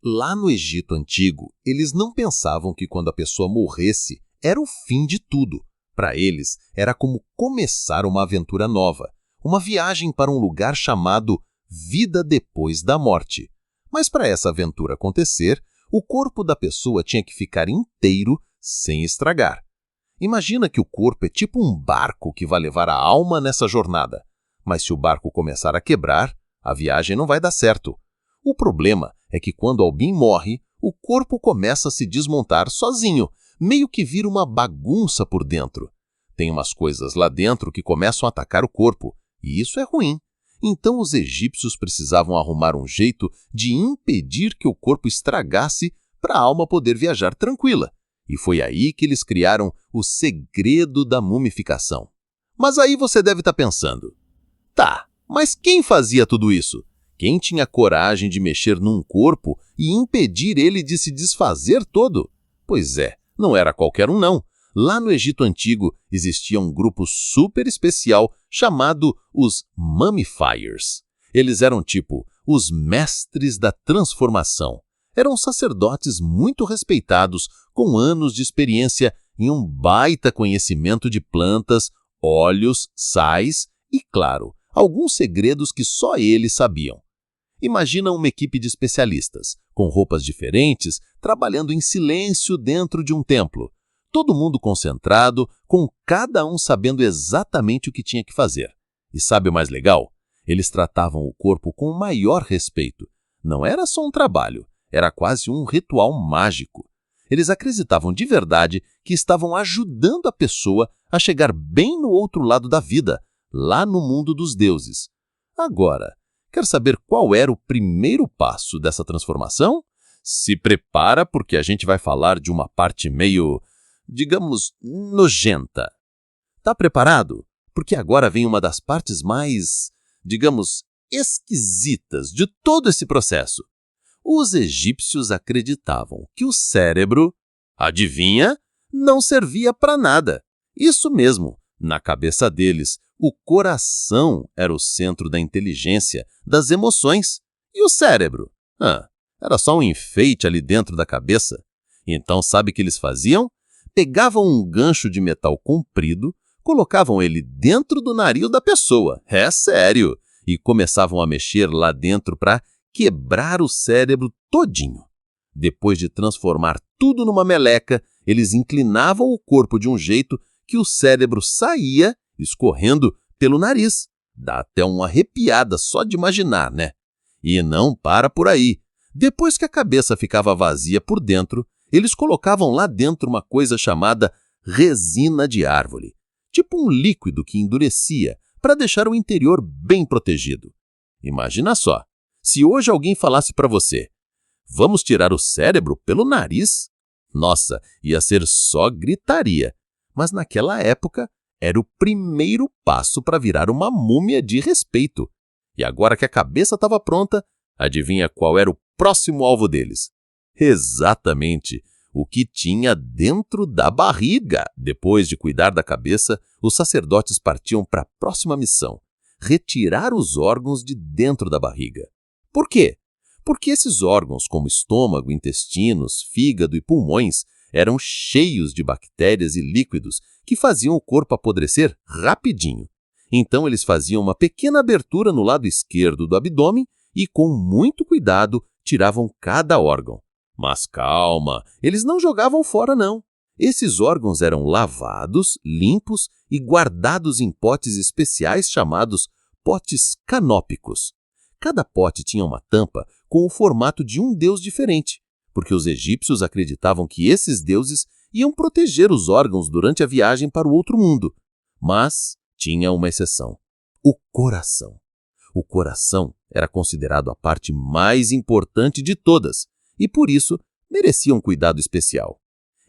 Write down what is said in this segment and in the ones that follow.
Lá no Egito Antigo, eles não pensavam que quando a pessoa morresse, era o fim de tudo. Para eles, era como começar uma aventura nova, uma viagem para um lugar chamado vida depois da morte. Mas para essa aventura acontecer, o corpo da pessoa tinha que ficar inteiro sem estragar. Imagina que o corpo é tipo um barco que vai levar a alma nessa jornada. Mas se o barco começar a quebrar, a viagem não vai dar certo. O problema é que quando alguém morre, o corpo começa a se desmontar sozinho, meio que vira uma bagunça por dentro. Tem umas coisas lá dentro que começam a atacar o corpo, e isso é ruim. Então os egípcios precisavam arrumar um jeito de impedir que o corpo estragasse para a alma poder viajar tranquila. E foi aí que eles criaram o segredo da mumificação. Mas aí você deve estar pensando, tá, mas quem fazia tudo isso? Quem tinha coragem de mexer num corpo e impedir ele de se desfazer todo? Pois é, não era qualquer um não. Lá no Egito Antigo existia um grupo super especial chamado os Mummifiers. Eles eram tipo os mestres da transformação. Eram sacerdotes muito respeitados, com anos de experiência e um baita conhecimento de plantas, óleos, sais e, claro, alguns segredos que só eles sabiam. Imagina uma equipe de especialistas, com roupas diferentes, trabalhando em silêncio dentro de um templo. Todo mundo concentrado, com cada um sabendo exatamente o que tinha que fazer. E sabe o mais legal? Eles tratavam o corpo com o maior respeito. Não era só um trabalho, era quase um ritual mágico. Eles acreditavam de verdade que estavam ajudando a pessoa a chegar bem no outro lado da vida, lá no mundo dos deuses. Agora, quer saber qual era o primeiro passo dessa transformação? Se prepara porque a gente vai falar de uma parte meio, digamos, nojenta. Tá preparado? Porque agora vem uma das partes mais, digamos, esquisitas de todo esse processo. Os egípcios acreditavam que o cérebro, adivinha, não servia para nada. Isso mesmo, na cabeça deles, o coração era o centro da inteligência, das emoções. E o cérebro? Era só um enfeite ali dentro da cabeça. Então sabe o que eles faziam? Pegavam um gancho de metal comprido, colocavam ele dentro do nariz da pessoa, é sério, e começavam a mexer lá dentro para quebrar o cérebro todinho. Depois de transformar tudo numa meleca, eles inclinavam o corpo de um jeito que o cérebro saía escorrendo pelo nariz. Dá até uma arrepiada só de imaginar, né? E não para por aí. Depois que a cabeça ficava vazia por dentro, eles colocavam lá dentro uma coisa chamada resina de árvore, tipo um líquido que endurecia para deixar o interior bem protegido. Imagina só, se hoje alguém falasse para você, vamos tirar o cérebro pelo nariz? Nossa, ia ser só gritaria. Mas naquela época, era o primeiro passo para virar uma múmia de respeito. E agora que a cabeça estava pronta, adivinha qual era o próximo alvo deles? Exatamente, o que tinha dentro da barriga. Depois de cuidar da cabeça, os sacerdotes partiam para a próxima missão, retirar os órgãos de dentro da barriga. Por quê? Porque esses órgãos, como estômago, intestinos, fígado e pulmões, eram cheios de bactérias e líquidos que faziam o corpo apodrecer rapidinho. Então eles faziam uma pequena abertura no lado esquerdo do abdômen e, com muito cuidado, tiravam cada órgão. Mas calma, eles não jogavam fora não. Esses órgãos eram lavados, limpos e guardados em potes especiais chamados potes canópicos. Cada pote tinha uma tampa com o formato de um deus diferente, porque os egípcios acreditavam que esses deuses iam proteger os órgãos durante a viagem para o outro mundo. Mas tinha uma exceção: o coração. O coração era considerado a parte mais importante de todas e, por isso, merecia um cuidado especial.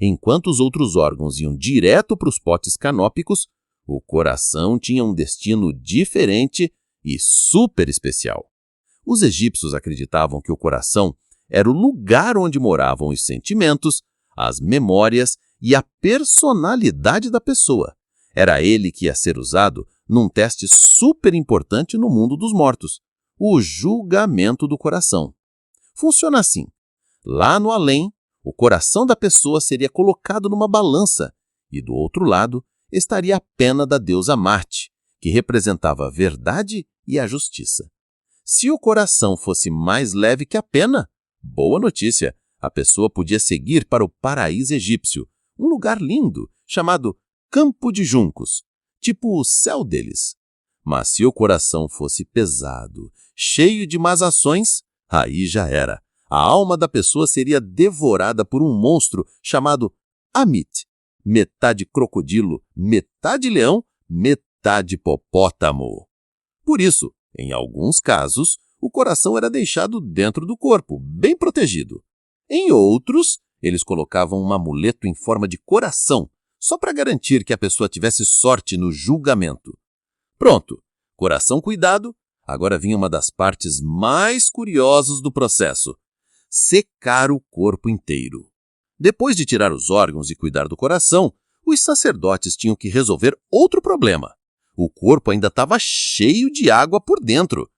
Enquanto os outros órgãos iam direto para os potes canópicos, o coração tinha um destino diferente e super especial. Os egípcios acreditavam que o coração era o lugar onde moravam os sentimentos, as memórias e a personalidade da pessoa. Era ele que ia ser usado num teste super importante no mundo dos mortos, o julgamento do coração. Funciona assim: Lá no além, o coração da pessoa seria colocado numa balança e do outro lado estaria a pena da deusa Marte, que representava a verdade e a justiça. Se o coração fosse mais leve que a pena, boa notícia, a pessoa podia seguir para o paraíso egípcio, um lugar lindo chamado Campo de Juncos, tipo o céu deles. Mas se o coração fosse pesado, cheio de más ações, aí já era. A alma da pessoa seria devorada por um monstro chamado Amit, metade crocodilo, metade leão, metade hipopótamo. Por isso, em alguns casos, o coração era deixado dentro do corpo, bem protegido. Em outros, eles colocavam um amuleto em forma de coração, só para garantir que a pessoa tivesse sorte no julgamento. Pronto, coração cuidado, agora vinha uma das partes mais curiosas do processo: secar o corpo inteiro. Depois de tirar os órgãos e cuidar do coração, os sacerdotes tinham que resolver outro problema. O corpo ainda estava cheio de água por dentro.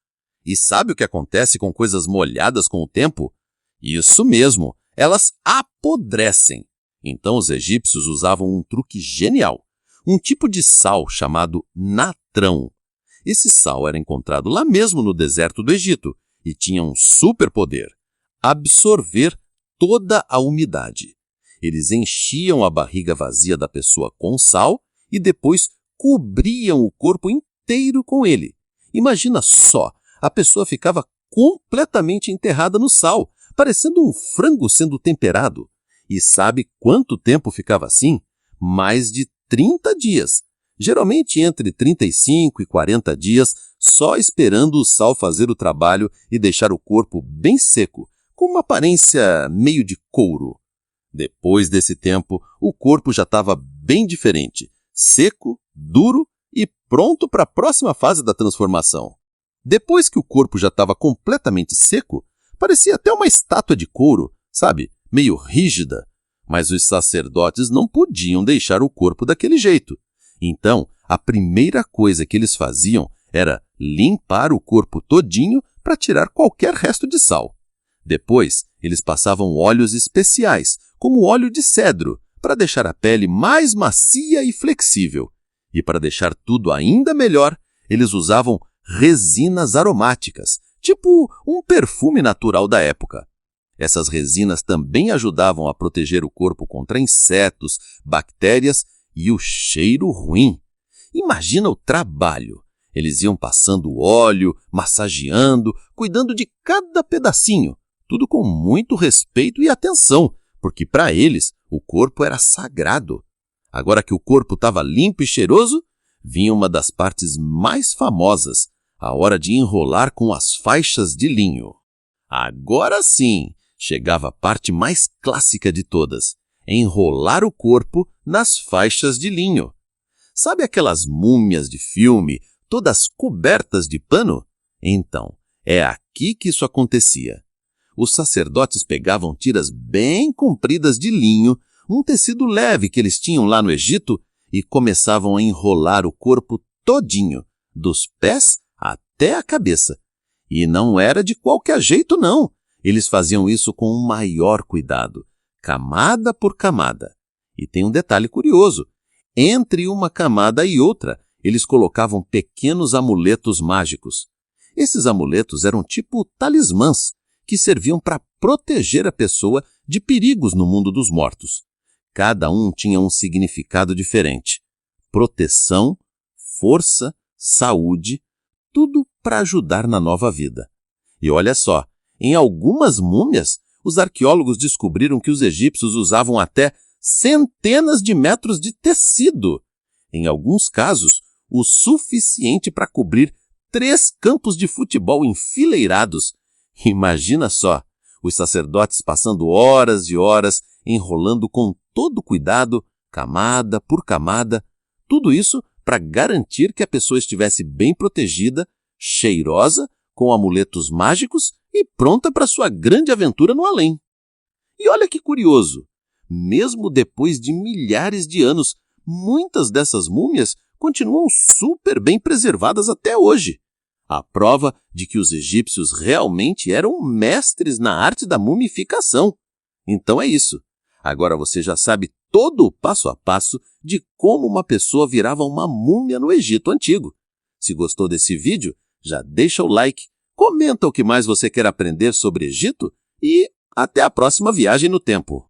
E sabe o que acontece com coisas molhadas com o tempo? Isso mesmo, elas apodrecem. Então os egípcios usavam um truque genial, um tipo de sal chamado natrão. Esse sal era encontrado lá mesmo no deserto do Egito e tinha um superpoder: absorver toda a umidade. Eles enchiam a barriga vazia da pessoa com sal e depois cobriam o corpo inteiro com ele. Imagina só, a pessoa ficava completamente enterrada no sal, parecendo um frango sendo temperado. E sabe quanto tempo ficava assim? Mais de 30 dias. Geralmente entre 35 e 40 dias, só esperando o sal fazer o trabalho e deixar o corpo bem seco, com uma aparência meio de couro. Depois desse tempo, o corpo já estava bem diferente, seco, duro e pronto para a próxima fase da transformação. Depois que o corpo já estava completamente seco, parecia até uma estátua de couro, sabe, meio rígida. Mas os sacerdotes não podiam deixar o corpo daquele jeito. Então, a primeira coisa que eles faziam era limpar o corpo todinho para tirar qualquer resto de sal. Depois, eles passavam óleos especiais, como óleo de cedro, para deixar a pele mais macia e flexível. E para deixar tudo ainda melhor, eles usavam resinas aromáticas, tipo um perfume natural da época. Essas resinas também ajudavam a proteger o corpo contra insetos, bactérias e o cheiro ruim. Imagina o trabalho. Eles iam passando óleo, massageando, cuidando de cada pedacinho, tudo com muito respeito e atenção, porque para eles o corpo era sagrado. Agora que o corpo estava limpo e cheiroso, vinha uma das partes mais famosas, a hora de enrolar com as faixas de linho. Agora sim, chegava a parte mais clássica de todas: enrolar o corpo nas faixas de linho. Sabe aquelas múmias de filme, todas cobertas de pano? Então, é aqui que isso acontecia. Os sacerdotes pegavam tiras bem compridas de linho, um tecido leve que eles tinham lá no Egito, e começavam a enrolar o corpo todinho, dos pés até a cabeça. E não era de qualquer jeito, não. Eles faziam isso com o maior cuidado, camada por camada. E tem um detalhe curioso: entre uma camada e outra, eles colocavam pequenos amuletos mágicos. Esses amuletos eram tipo talismãs, que serviam para proteger a pessoa de perigos no mundo dos mortos. Cada um tinha um significado diferente: proteção, força, saúde, tudo para ajudar na nova vida. E olha só, em algumas múmias, os arqueólogos descobriram que os egípcios usavam até centenas de metros de tecido. Em alguns casos, o suficiente para cobrir 3 campos de futebol enfileirados. Imagina só, os sacerdotes passando horas e horas, enrolando com todo cuidado, camada por camada, tudo isso para garantir que a pessoa estivesse bem protegida, cheirosa, com amuletos mágicos e pronta para sua grande aventura no além. E olha que curioso, mesmo depois de milhares de anos, muitas dessas múmias continuam super bem preservadas até hoje. A prova de que os egípcios realmente eram mestres na arte da mumificação. Então é isso. Agora você já sabe todo o passo a passo de como uma pessoa virava uma múmia no Egito Antigo. Se gostou desse vídeo, já deixa o like, comenta o que mais você quer aprender sobre Egito e até a próxima viagem no tempo.